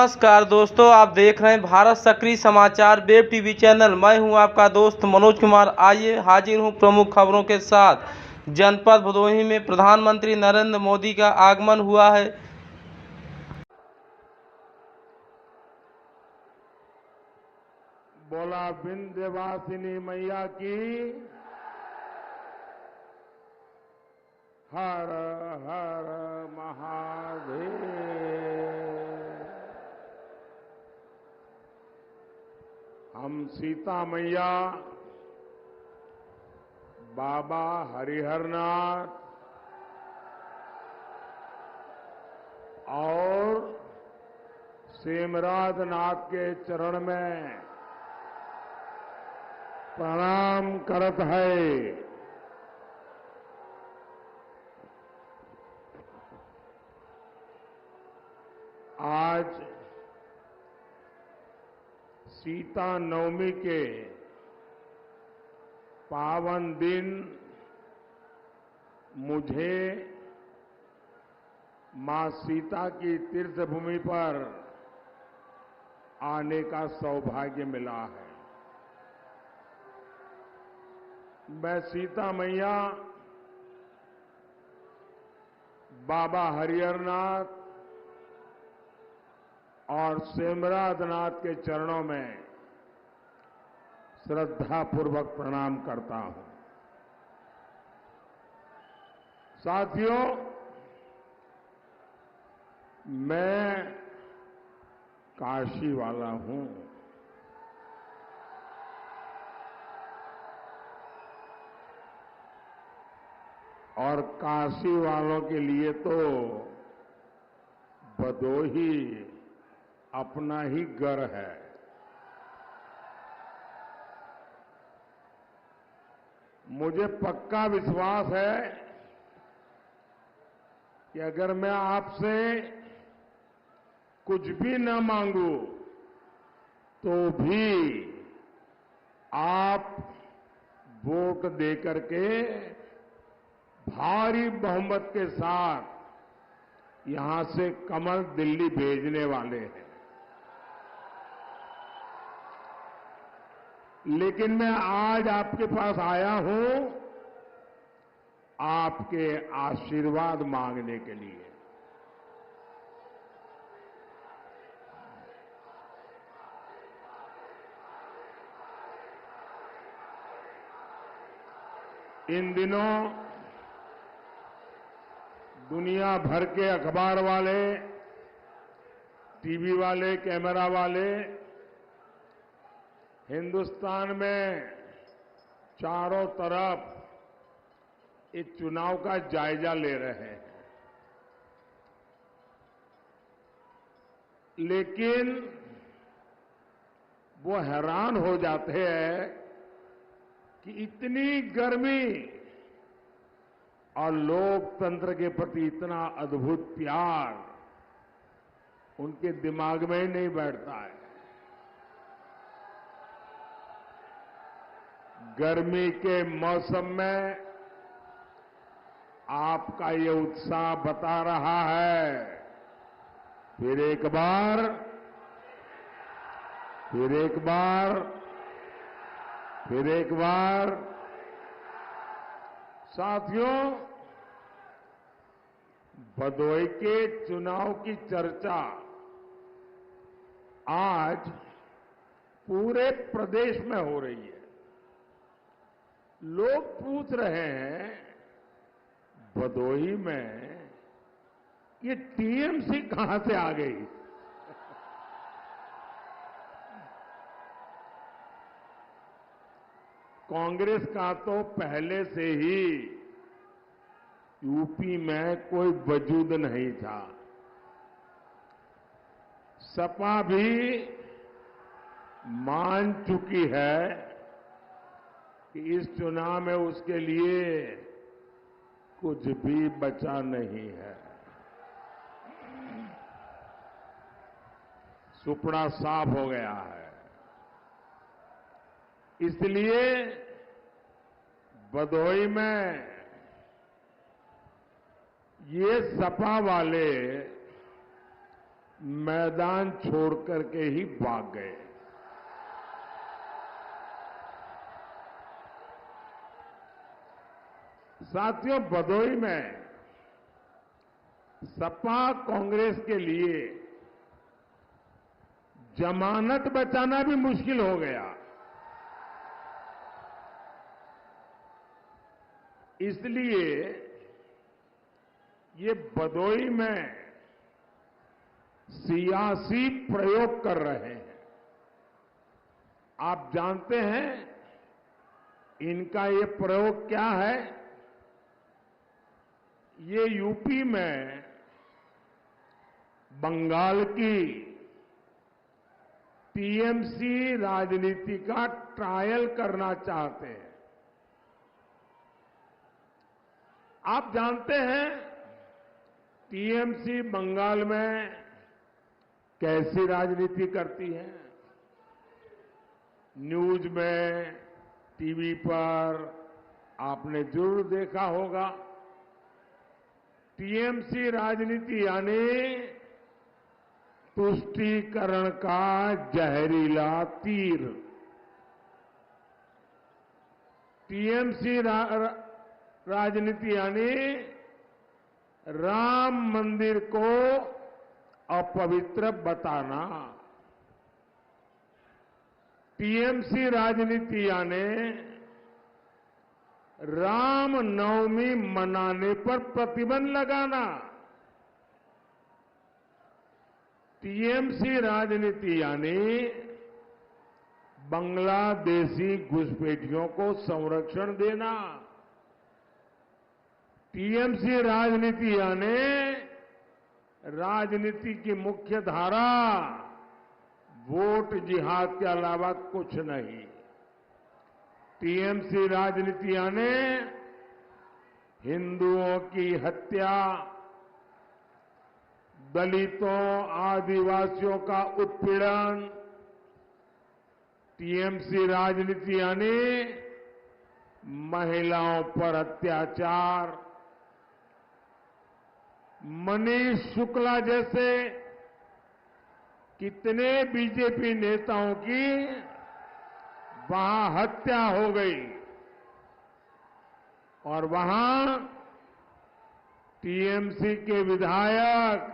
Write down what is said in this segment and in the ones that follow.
नमस्कार दोस्तों, आप देख रहे हैं भारत सक्रिय समाचार वेब टीवी चैनल। मैं हूं आपका दोस्त मनोज कुमार। आइए हाजिर हूं प्रमुख खबरों के साथ। जनपद भदोही में प्रधानमंत्री नरेंद्र मोदी का आगमन हुआ है। बोला विंध्यवासिनी मैया की हर हर महादेव। हम सीता मैया, बाबा हरिहरनाथ और सेमराज नाथ के चरण में प्रणाम करत है। आज सीता नवमी के पावन दिन मुझे मां सीता की तीर्थ भूमि पर आने का सौभाग्य मिला है। मैं सीता मैया, बाबा हरिहरनाथ और सेमराज नाथ के चरणों में श्रद्धापूर्वक प्रणाम करता हूं। साथियों, मैं काशी वाला हूं। और काशी वालों के लिए तो भदोही अपना ही घर है। मुझे पक्का विश्वास है कि अगर मैं आपसे कुछ भी न मांगू तो भी आप वोट देकर के भारी बहुमत के साथ यहां से कमल दिल्ली भेजने वाले हैं। लेकिन मैं आज आपके पास आया हूं आपके आशीर्वाद मांगने के लिए। इन दिनों दुनिया भर के अखबार वाले, टीवी वाले, कैमरा वाले हिंदुस्तान में चारों तरफ इस चुनाव का जायजा ले रहे हैं। लेकिन वो हैरान हो जाते हैं कि इतनी गर्मी और लोकतंत्र के प्रति इतना अद्भुत प्यार उनके दिमाग में ही नहीं बैठता है। गर्मी के मौसम में आपका ये उत्साह बता रहा है। फिर एक बार, फिर एक बार, फिर एक बार। साथियों, भदोही के चुनाव की चर्चा आज पूरे प्रदेश में हो रही है। लोग पूछ रहे हैं, भदोही में ये टीएमसी कहां से आ गई? कांग्रेस का तो पहले से ही यूपी में कोई वजूद नहीं था। सपा भी मान चुकी है कि इस चुनाव में उसके लिए कुछ भी बचा नहीं है। सुपड़ा साफ हो गया है। इसलिए भदोही में ये सपा वाले मैदान छोड़ करके ही भाग गए। साथियों, भदोही में सपा कांग्रेस के लिए जमानत बचाना भी मुश्किल हो गया। इसलिए ये भदोही में सियासी प्रयोग कर रहे हैं। आप जानते हैं इनका ये प्रयोग क्या है? ये यूपी में बंगाल की टीएमसी राजनीति का ट्रायल करना चाहते हैं। आप जानते हैं टीएमसी बंगाल में कैसी राजनीति करती है? न्यूज में, टीवी पर आपने जरूर देखा होगा। टीएमसी राजनीति यानी तुष्टीकरण का जहरीला तीर। टीएमसी राजनीति यानी राम मंदिर को अपवित्र बताना। टीएमसी राजनीति यानी राम नवमी मनाने पर प्रतिबंध लगाना। टीएमसी राजनीति यानी बांग्लादेशी घुसपैठियों को संरक्षण देना। टीएमसी राजनीति यानी राजनीति की मुख्य धारा वोट जिहाद के अलावा कुछ नहीं। टीएमसी राजनीति यानी हिंदुओं की हत्या, दलितों, आदिवासियों का उत्पीड़न। टीएमसी राजनीति यानी महिलाओं पर अत्याचार। मनीष शुक्ला जैसे कितने बीजेपी नेताओं की वहां हत्या हो गई और वहां टीएमसी के विधायक,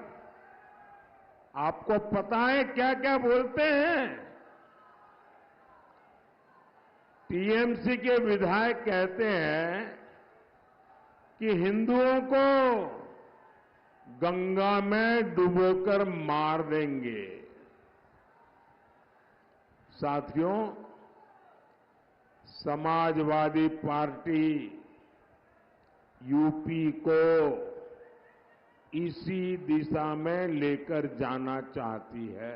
आपको पता है क्या क्या बोलते हैं? टीएमसी के विधायक कहते हैं कि हिंदुओं को गंगा में डुबोकर मार देंगे। साथियों, समाजवादी पार्टी यूपी को इसी दिशा में लेकर जाना चाहती है।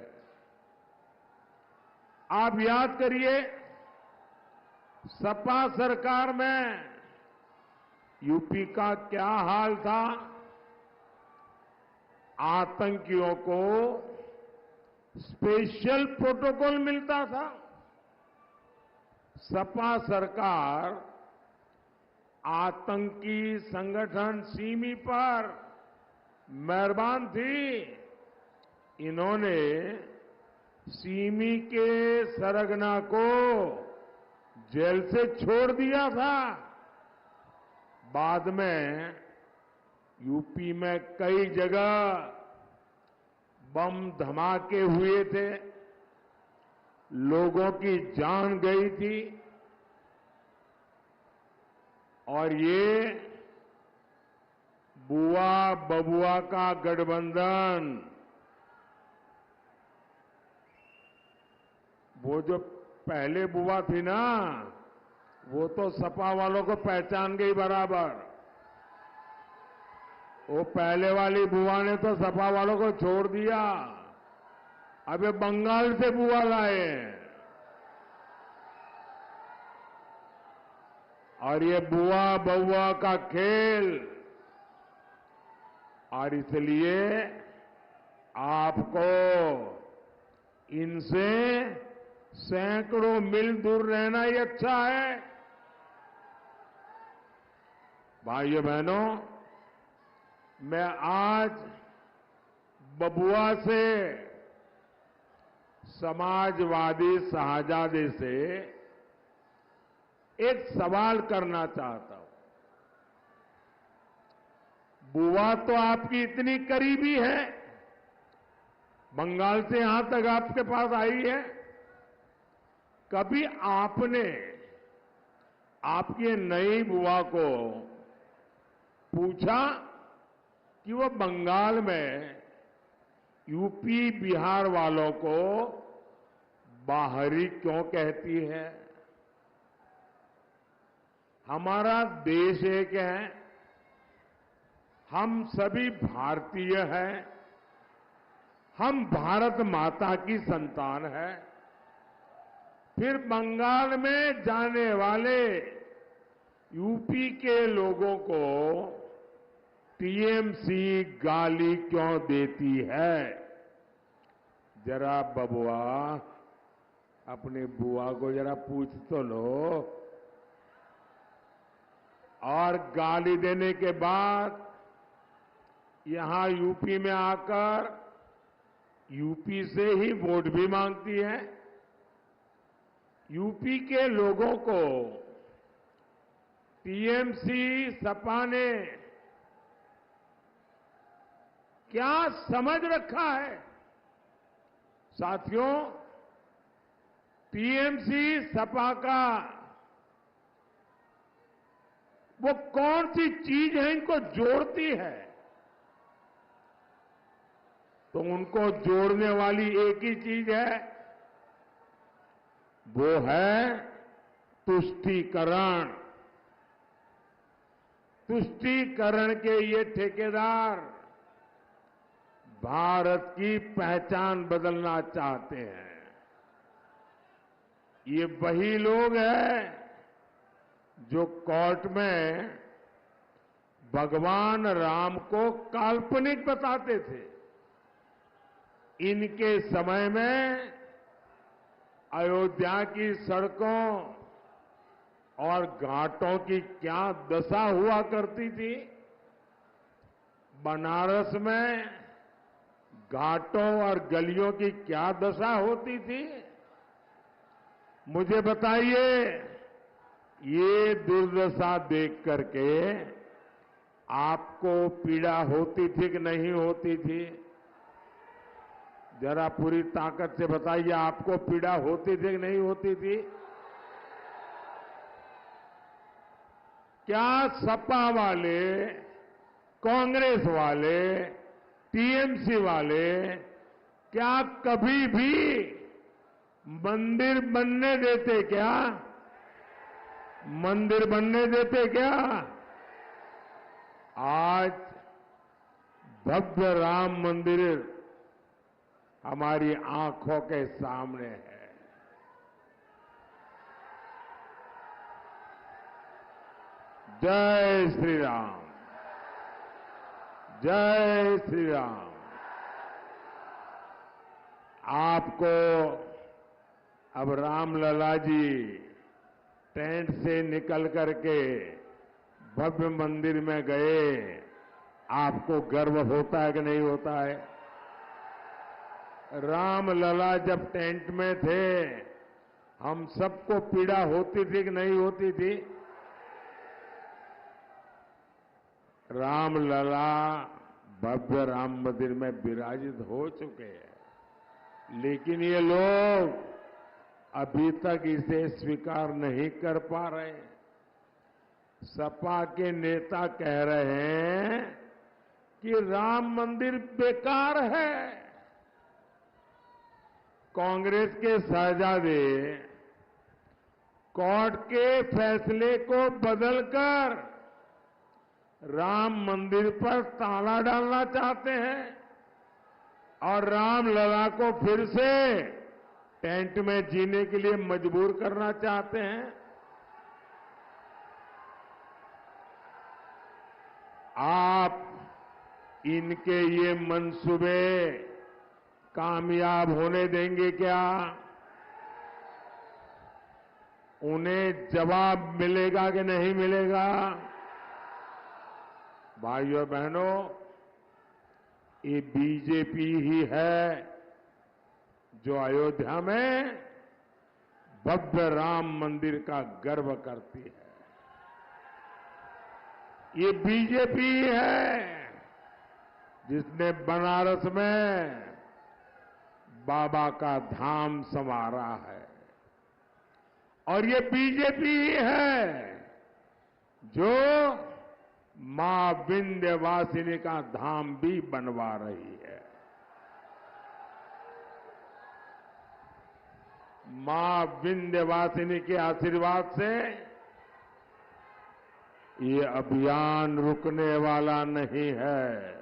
आप याद करिए, सपा सरकार में यूपी का क्या हाल था? आतंकियों को स्पेशल प्रोटोकॉल मिलता था। सपा सरकार आतंकी संगठन सिमी पर मेहरबान थी। इन्होंने सिमी के सरगना को जेल से छोड़ दिया था। बाद में यूपी में कई जगह बम धमाके हुए थे, लोगों की जान गई थी और ये बुआ बबुआ का गठबंधन, वो जो पहले बुआ थी ना, वो तो सपा वालों को पहचान गई बराबर। वो पहले वाली बुआ ने तो सपा वालों को छोड़ दिया। अब ये बंगाल से बुआ लाए हैं और ये बुआ बउआ का खेल। और इसलिए आपको इनसे सैकड़ों मील दूर रहना ही अच्छा है। भाइयों बहनों, मैं आज बबुआ से, समाजवादी शाहजादे से एक सवाल करना चाहता हूं। बुआ तो आपकी इतनी करीबी है, बंगाल से यहां तक आपके पास आई है। कभी आपने आपकी नई बुआ को पूछा कि वो बंगाल में यूपी बिहार वालों को बाहरी क्यों कहती है? हमारा देश एक है, हम सभी भारतीय हैं, हम भारत माता की संतान हैं। फिर बंगाल में जाने वाले यूपी के लोगों को टीएमसी गाली क्यों देती है? जरा बबुआ अपनी बुआ को जरा पूछ तो लो। और गाली देने के बाद यहां यूपी में आकर यूपी से ही वोट भी मांगती है। यूपी के लोगों को टीएमसी सपा ने क्या समझ रखा है? साथियों, टीएमसी सपा का वो कौन सी चीज है इनको जोड़ती है? तो उनको जोड़ने वाली एक ही चीज है, वो है तुष्टीकरण। तुष्टीकरण के ये ठेकेदार भारत की पहचान बदलना चाहते हैं। ये वही लोग हैं जो कोर्ट में भगवान राम को काल्पनिक बताते थे। इनके समय में अयोध्या की सड़कों और घाटों की क्या दशा हुआ करती थी। बनारस में घाटों और गलियों की क्या दशा होती थी। मुझे बताइए, ये दुर्दशा देख करके आपको पीड़ा होती थी कि नहीं होती थी? जरा पूरी ताकत से बताइए, आपको पीड़ा होती थी कि नहीं होती थी? क्या सपा वाले, कांग्रेस वाले, टीएमसी वाले क्या कभी भी मंदिर बनने देते क्या? मंदिर बनने देते क्या? आज भव्य राम मंदिर हमारी आंखों के सामने है। जय श्री राम, जय श्री राम। आपको अब रामलला जी टेंट से निकल करके भव्य मंदिर में गए, आपको गर्व होता है कि नहीं होता है? रामलला जब टेंट में थे, हम सबको पीड़ा होती थी कि नहीं होती थी? रामलला भव्य राम मंदिर में विराजित हो चुके हैं, लेकिन ये लोग अभी तक इसे स्वीकार नहीं कर पा रहे। सपा के नेता कह रहे हैं कि राम मंदिर बेकार है। कांग्रेस के शहजादे कोर्ट के फैसले को बदलकर राम मंदिर पर ताला डालना चाहते हैं और रामलला को फिर से टेंट में जीने के लिए मजबूर करना चाहते हैं। आप इनके ये मंसूबे कामयाब होने देंगे क्या? उन्हें जवाब मिलेगा कि नहीं मिलेगा? भाइयों बहनों, ये बीजेपी ही है जो अयोध्या में भव्य राम मंदिर का गर्व करती है। ये बीजेपी ही है जिसने बनारस में बाबा का धाम संवारा है। और ये बीजेपी ही है जो मां विंध्यवासिनी का धाम भी बनवा रही है। मां विंध्यवासिनी के आशीर्वाद से ये अभियान रुकने वाला नहीं है।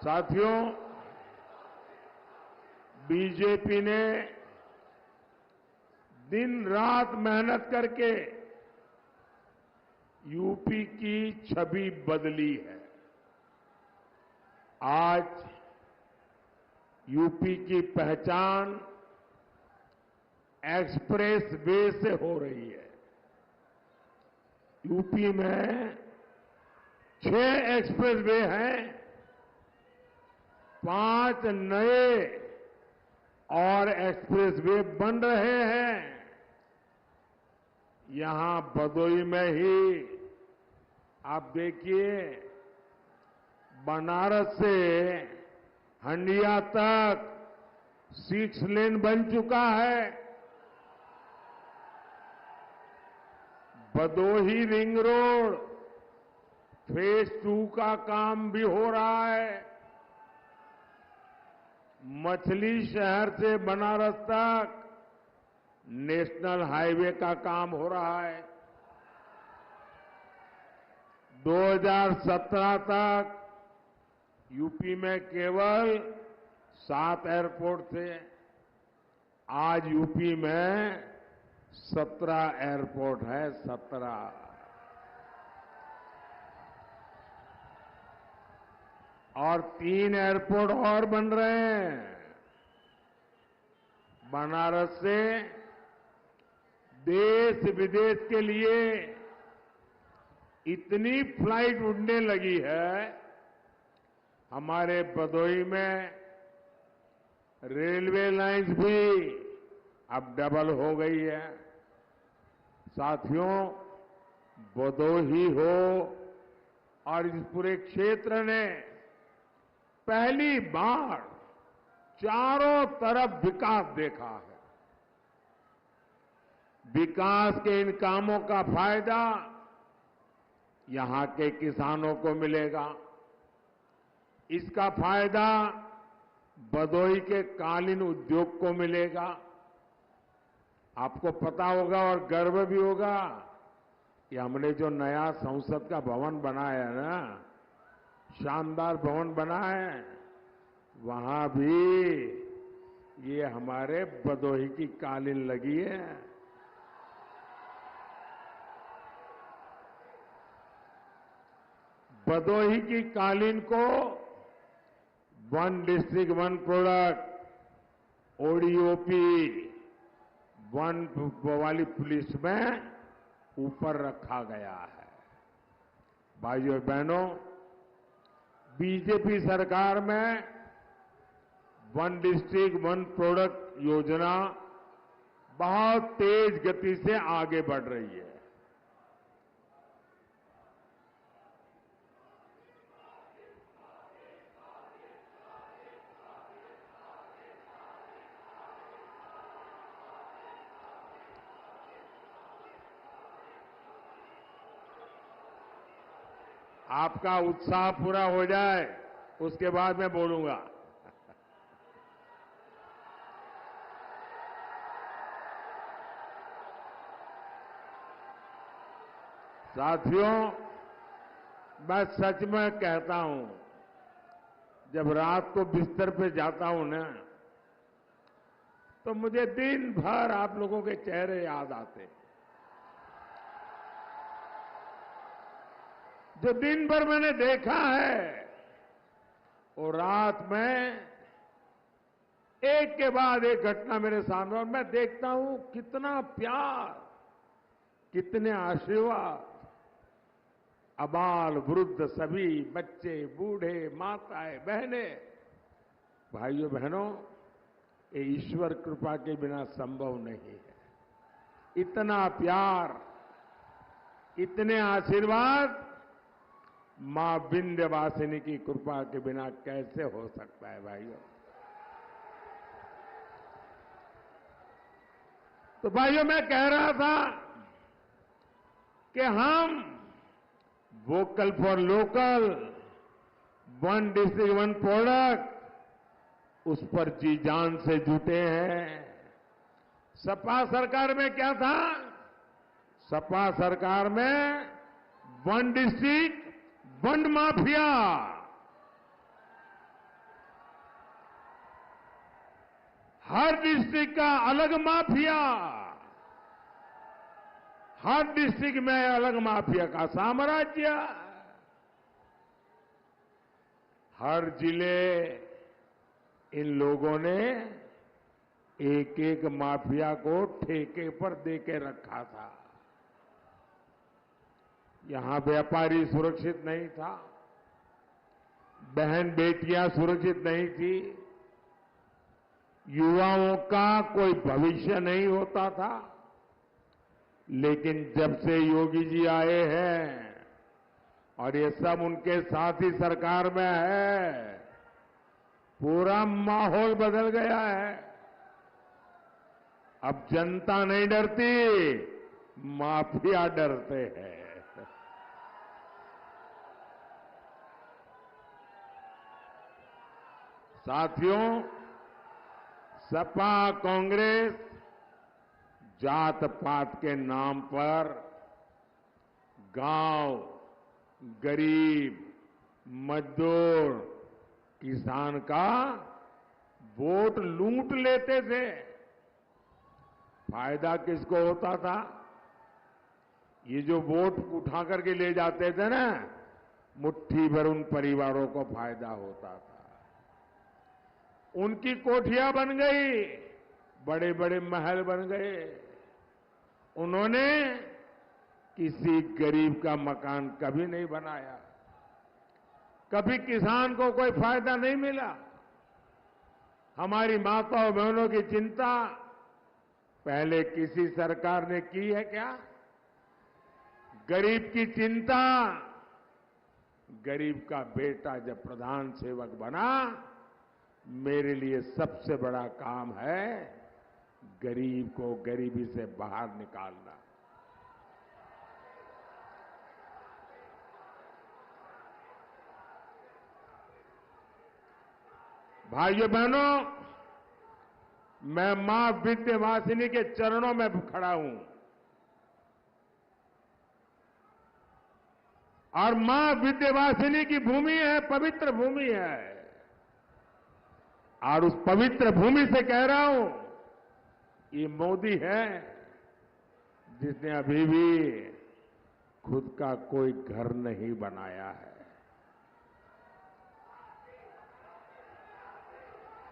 साथियों, बीजेपी ने दिन रात मेहनत करके यूपी की छवि बदली है। आज यूपी की पहचान एक्सप्रेस वे से हो रही है। यूपी में 6 एक्सप्रेस वे हैं, 5 नए और एक्सप्रेस वे बन रहे हैं। यहां भदोही में ही आप देखिए, बनारस से हंडिया तक 6 लेन बन चुका है। भदोही रिंग रोड फेज 2 का काम भी हो रहा है। मछली शहर से बनारस तक नेशनल हाईवे का काम हो रहा है। 2017 तक यूपी में केवल 7 एयरपोर्ट थे। आज यूपी में 17 एयरपोर्ट है, 17। और 3 एयरपोर्ट और बन रहे हैं। बनारस से देश विदेश के लिए इतनी फ्लाइट उड़ने लगी है। हमारे भदोही में रेलवे लाइंस भी अब डबल हो गई है। साथियों, भदोही हो और इस पूरे क्षेत्र ने पहली बार चारों तरफ विकास देखा है। विकास के इन कामों का फायदा यहां के किसानों को मिलेगा। इसका फायदा भदोही के कालीन उद्योग को मिलेगा। आपको पता होगा और गर्व भी होगा कि हमने जो नया संसद का भवन बनाया है ना, शानदार भवन बना है, वहां भी ये हमारे भदोही की कालीन लगी है। भदोही की कालीन को one district one product ODOP one वाली पुलिस में ऊपर रखा गया है। भाइयों और बहनों, बीजेपी सरकार में वन डिस्ट्रिक्ट वन प्रोडक्ट योजना बहुत तेज गति से आगे बढ़ रही है। आपका उत्साह पूरा हो जाए उसके बाद मैं बोलूंगा। साथियों, मैं सच में कहता हूं, जब रात को बिस्तर पे जाता हूं ना, तो मुझे दिन भर आप लोगों के चेहरे याद आते हैं। जो दिन भर मैंने देखा है, और रात में एक के बाद एक घटना मेरे सामने, और मैं देखता हूं कितना प्यार, कितने आशीर्वाद, अबाल वृद्ध सभी, बच्चे, बूढ़े, माताएं, बहनें, भाइयों बहनों, ये ईश्वर कृपा के बिना संभव नहीं है। इतना प्यार, इतने आशीर्वाद मां विंध्यवासिनी की कृपा के बिना कैसे हो सकता है भाइयों। तो भाइयों, मैं कह रहा था कि हम vocal for local, one district one product, उस पर जी जान से जुटे हैं। सपा सरकार में क्या था? सपा सरकार में वन डिस्ट्रिक्ट वन माफिया, हर डिस्ट्रिक्ट का अलग माफिया, हर डिस्ट्रिक्ट में अलग माफिया का साम्राज्य, हर जिले इन लोगों ने एक एक माफिया को ठेके पर देके रखा था। यहां व्यापारी सुरक्षित नहीं था, बहन बेटियां सुरक्षित नहीं थी, युवाओं का कोई भविष्य नहीं होता था। लेकिन जब से योगी जी आए हैं और ये सब उनके साथ ही सरकार में है, पूरा माहौल बदल गया है। अब जनता नहीं डरती, माफिया डरते हैं। साथियों, सपा कांग्रेस जात पात के नाम पर गांव, गरीब, मजदूर, किसान का वोट लूट लेते थे। फायदा किसको होता था? ये जो वोट उठा करके ले जाते थे ना, मुट्ठी भर उन परिवारों को फायदा होता था। उनकी कोठियां बन गई, बड़े बड़े महल बन गए। उन्होंने किसी गरीब का मकान कभी नहीं बनाया, कभी किसान को कोई फायदा नहीं मिला। हमारी माताओं बहनों की चिंता पहले किसी सरकार ने की है क्या? गरीब की चिंता, गरीब का बेटा जब प्रधान सेवक बना, मेरे लिए सबसे बड़ा काम है गरीब को गरीबी से बाहर निकालना। भाइयों बहनों, मैं मां विंध्यवासिनी के चरणों में खड़ा हूं और मां विंध्यवासिनी की भूमि है, पवित्र भूमि है। और उस पवित्र भूमि से कह रहा हूं, ये मोदी है जिसने अभी भी खुद का कोई घर नहीं बनाया है,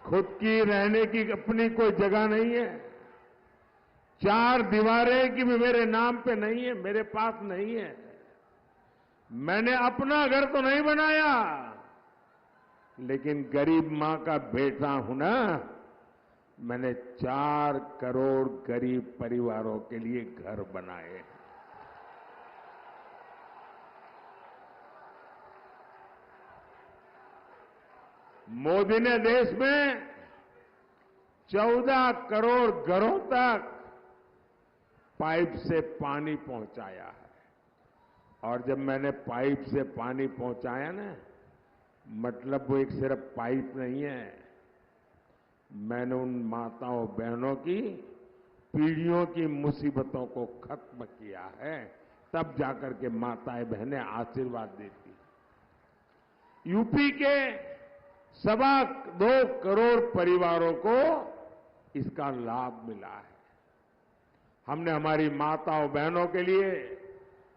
खुद की रहने की अपनी कोई जगह नहीं है, चार दीवारें की भी मेरे नाम पे नहीं है, मेरे पास नहीं है। मैंने अपना घर तो नहीं बनाया, लेकिन गरीब मां का बेटा हूं ना, मैंने 4 करोड़ गरीब परिवारों के लिए घर बनाए। मोदी ने देश में 14 करोड़ घरों तक पाइप से पानी पहुंचाया है। और जब मैंने पाइप से पानी पहुंचाया ना, मतलब वो एक सिर्फ पाइप नहीं है, मैंने उन माताओं बहनों की पीढ़ियों की मुसीबतों को खत्म किया है। तब जाकर के माताएं बहनें आशीर्वाद देती। यूपी के 2.25 करोड़ परिवारों को इसका लाभ मिला है। हमने हमारी माताओं बहनों के लिए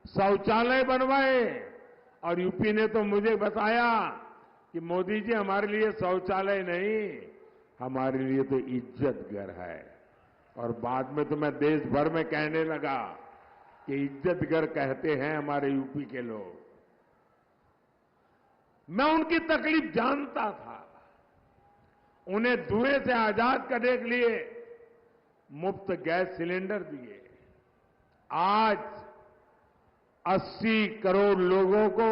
शौचालय बनवाए और यूपी ने तो मुझे बताया कि मोदी जी हमारे लिए शौचालय नहीं, हमारे लिए तो इज्जत घर है। और बाद में तो मैं देश भर में कहने लगा कि इज्जत घर कहते हैं हमारे यूपी के लोग। मैं उनकी तकलीफ जानता था। उन्हें धुएं से आजाद करने के लिए मुफ्त गैस सिलेंडर दिए। आज 80 करोड़ लोगों को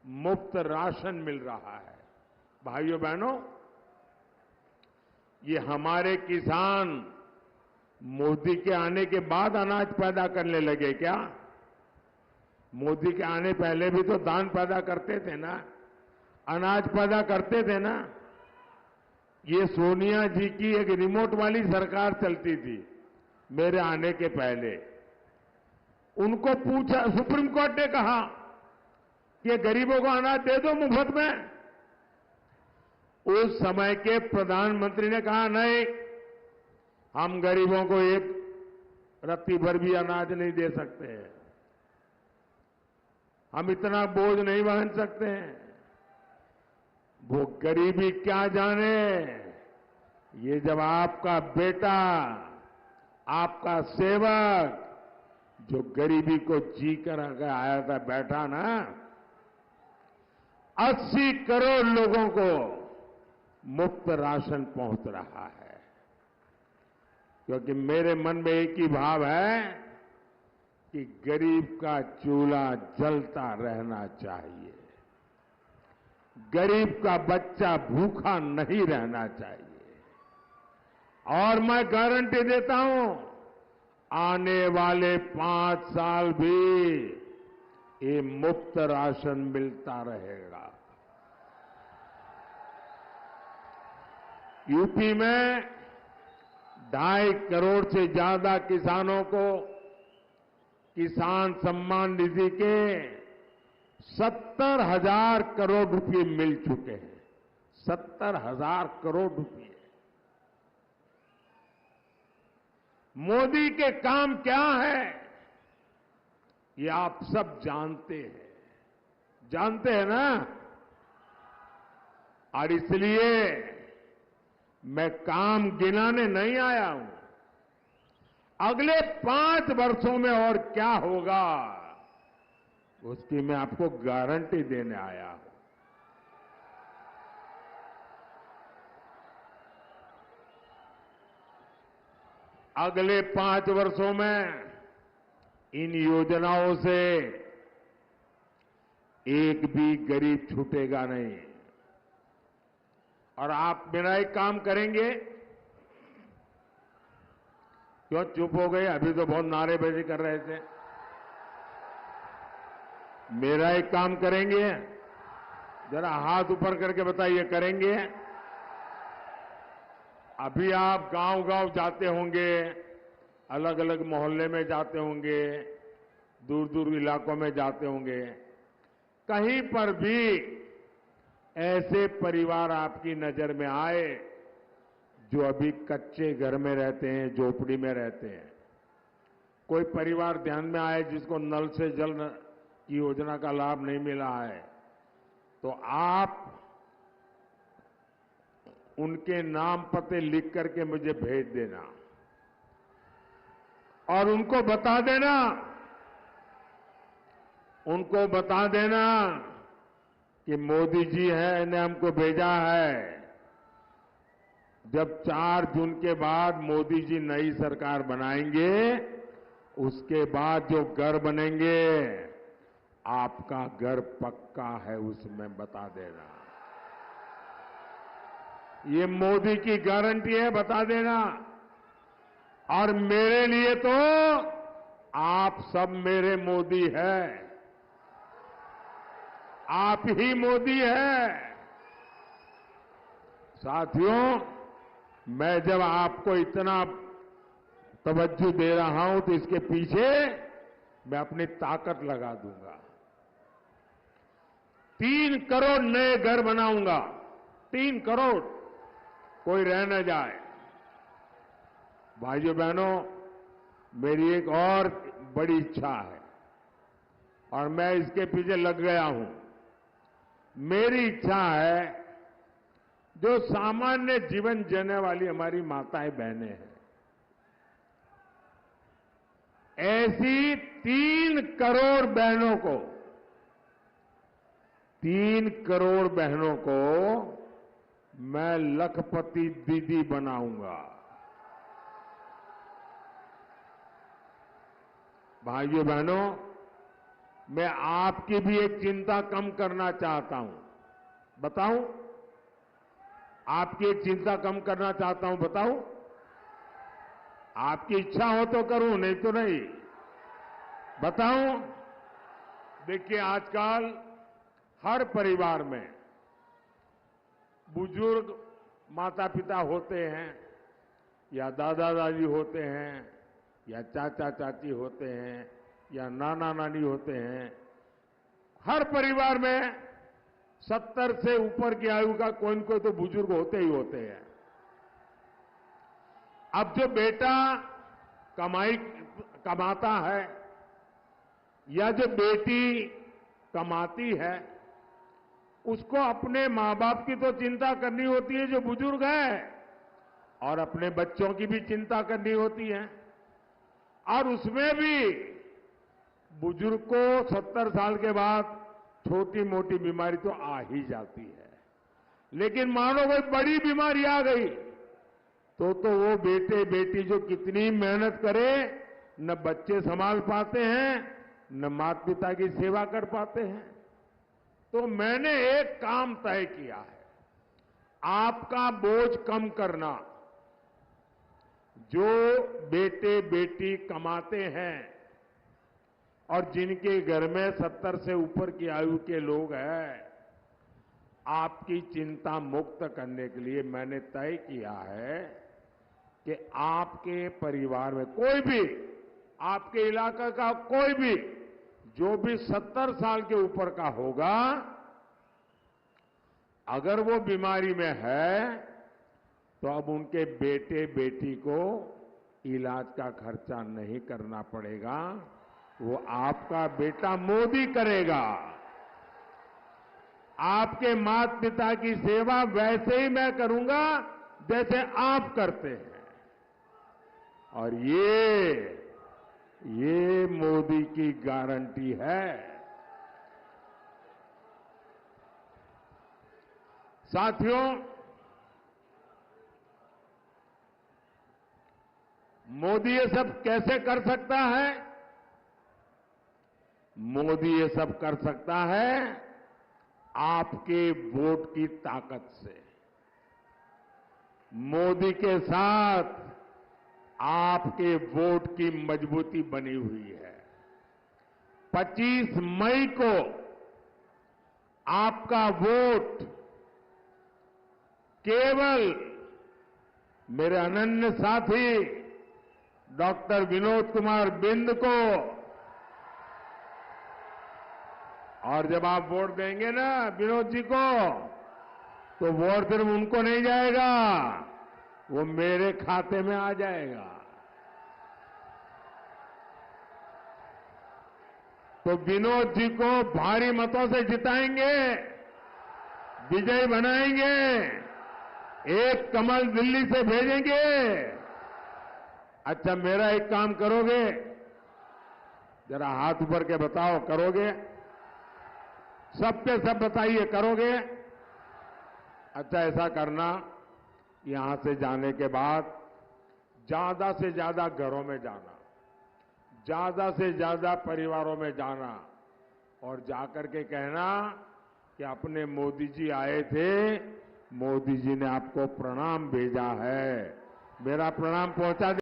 मुफ्त राशन मिल रहा है। भाइयों बहनों, ये हमारे किसान मोदी के आने के बाद अनाज पैदा करने लगे क्या? मोदी के आने पहले भी तो धान पैदा करते थे ना, अनाज पैदा करते थे ना। ये सोनिया जी की एक रिमोट वाली सरकार चलती थी मेरे आने के पहले। उनको पूछा, सुप्रीम कोर्ट ने कहा कि गरीबों को अनाज दे दो मुफ्त में। उस समय के प्रधानमंत्री ने कहा नहीं, हम गरीबों को एक रत्ती भर भी अनाज नहीं दे सकते हैं, हम इतना बोझ नहीं वहन सकते हैं। वो गरीबी क्या जाने, ये जब आपका बेटा, आपका सेवक जो गरीबी को जी कर आया था बैठा ना, 80 करोड़ लोगों को मुफ्त राशन पहुंच रहा है। क्योंकि मेरे मन में एक ही भाव है कि गरीब का चूल्हा जलता रहना चाहिए, गरीब का बच्चा भूखा नहीं रहना चाहिए। और मैं गारंटी देता हूं, आने वाले 5 साल भी ये मुफ्त राशन मिलता रहेगा। यूपी में 2.5 करोड़ से ज्यादा किसानों को किसान सम्मान निधि के 70,000 करोड़ रुपए मिल चुके हैं। 70,000 करोड़ रुपए। मोदी के काम क्या है ये आप सब जानते हैं, जानते हैं ना। और इसलिए मैं काम गिनाने नहीं आया हूं, अगले 5 वर्षों में और क्या होगा उसकी मैं आपको गारंटी देने आया हूं। अगले 5 वर्षों में इन योजनाओं से एक भी गरीब छूटेगा नहीं। और आप मेरा एक काम करेंगे। क्यों चुप हो गए? अभी तो बहुत नारेबाजी कर रहे थे। मेरा एक काम करेंगे, जरा हाथ ऊपर करके बताइए, करेंगे? अभी आप गांव-गांव जाते होंगे, अलग अलग मोहल्ले में जाते होंगे, दूर दूर इलाकों में जाते होंगे, कहीं पर भी ऐसे परिवार आपकी नजर में आए जो अभी कच्चे घर में रहते हैं, झोपड़ी में रहते हैं, कोई परिवार ध्यान में आए जिसको नल से जल की योजना का लाभ नहीं मिला है, तो आप उनके नाम पते लिख करके मुझे भेज देना और उनको बता देना कि मोदी जी है ने हमको भेजा है। जब 4 जून के बाद मोदी जी नई सरकार बनाएंगे, उसके बाद जो घर बनेंगे, आपका घर पक्का है उसमें बता देना। ये मोदी की गारंटी है, बता देना। और मेरे लिए तो आप सब मेरे मोदी है, आप ही मोदी है। साथियों, मैं जब आपको इतना तवज्जो दे रहा हूं तो इसके पीछे मैं अपनी ताकत लगा दूंगा। 3 करोड़ नए घर बनाऊंगा, 3 करोड़, कोई रह न जाए। भाइयों बहनों, मेरी एक और बड़ी इच्छा है और मैं इसके पीछे लग गया हूं। मेरी इच्छा है जो सामान्य जीवन जीने वाली हमारी माताएं बहनें हैं, ऐसी 3 करोड़ बहनों को 3 करोड़ बहनों को मैं लखपति दीदी बनाऊंगा। भाइयों बहनों, मैं आपकी भी एक चिंता कम करना चाहता हूं। बताऊं? आपकी एक चिंता कम करना चाहता हूं, बताऊं? आपकी इच्छा हो तो करूं, नहीं तो नहीं। बताऊं? देखिए, आजकल हर परिवार में बुजुर्ग माता पिता होते हैं, या दादा दादी होते हैं, या चाचा चाची होते हैं, या नाना नानी होते हैं। हर परिवार में 70 से ऊपर की आयु का कोई न कोई तो बुजुर्ग होते ही होते हैं। अब जो बेटा कमाता है या जो बेटी कमाती है, उसको अपने मां बाप की तो चिंता करनी होती है जो बुजुर्ग है, और अपने बच्चों की भी चिंता करनी होती है। और उसमें भी बुजुर्ग को 70 साल के बाद छोटी मोटी बीमारी तो आ ही जाती है, लेकिन मानो कोई बड़ी बीमारी आ गई तो वो बेटे बेटी जो कितनी मेहनत करे, न बच्चे संभाल पाते हैं, न माता पिता की सेवा कर पाते हैं। तो मैंने एक काम तय किया है, आपका बोझ कम करना। जो बेटे बेटी कमाते हैं और जिनके घर में 70 से ऊपर की आयु के लोग हैं, आपकी चिंता मुक्त करने के लिए मैंने तय किया है कि आपके परिवार में कोई भी, आपके इलाका का कोई भी जो भी 70 साल के ऊपर का होगा, अगर वो बीमारी में है तो अब उनके बेटे बेटी को इलाज का खर्चा नहीं करना पड़ेगा, वो आपका बेटा मोदी करेगा। आपके माता पिता की सेवा वैसे ही मैं करूंगा जैसे आप करते हैं। और ये मोदी की गारंटी है। साथियों, मोदी ये सब कैसे कर सकता है? मोदी ये सब कर सकता है आपके वोट की ताकत से। मोदी के साथ आपके वोट की मजबूती बनी हुई है। 25 मई को आपका वोट केवल मेरे अनन्य साथी डॉक्टर विनोद कुमार बिंद को, और जब आप वोट देंगे ना विनोद जी को, तो वोट सिर्फ उनको नहीं जाएगा, वो मेरे खाते में आ जाएगा। तो विनोद जी को भारी मतों से जिताएंगे, विजयी बनाएंगे, एक कमल दिल्ली से भेजेंगे। अच्छा, मेरा एक काम करोगे? जरा हाथ ऊपर के बताओ, करोगे? सबके सब बताइए, करोगे? अच्छा, ऐसा करना, यहां से जाने के बाद ज्यादा से ज्यादा घरों में जाना, ज्यादा से ज्यादा परिवारों में जाना, और जाकर के कहना कि अपने मोदी जी आए थे, मोदी जी ने आपको प्रणाम भेजा है, मेरा प्रणाम पहुंचा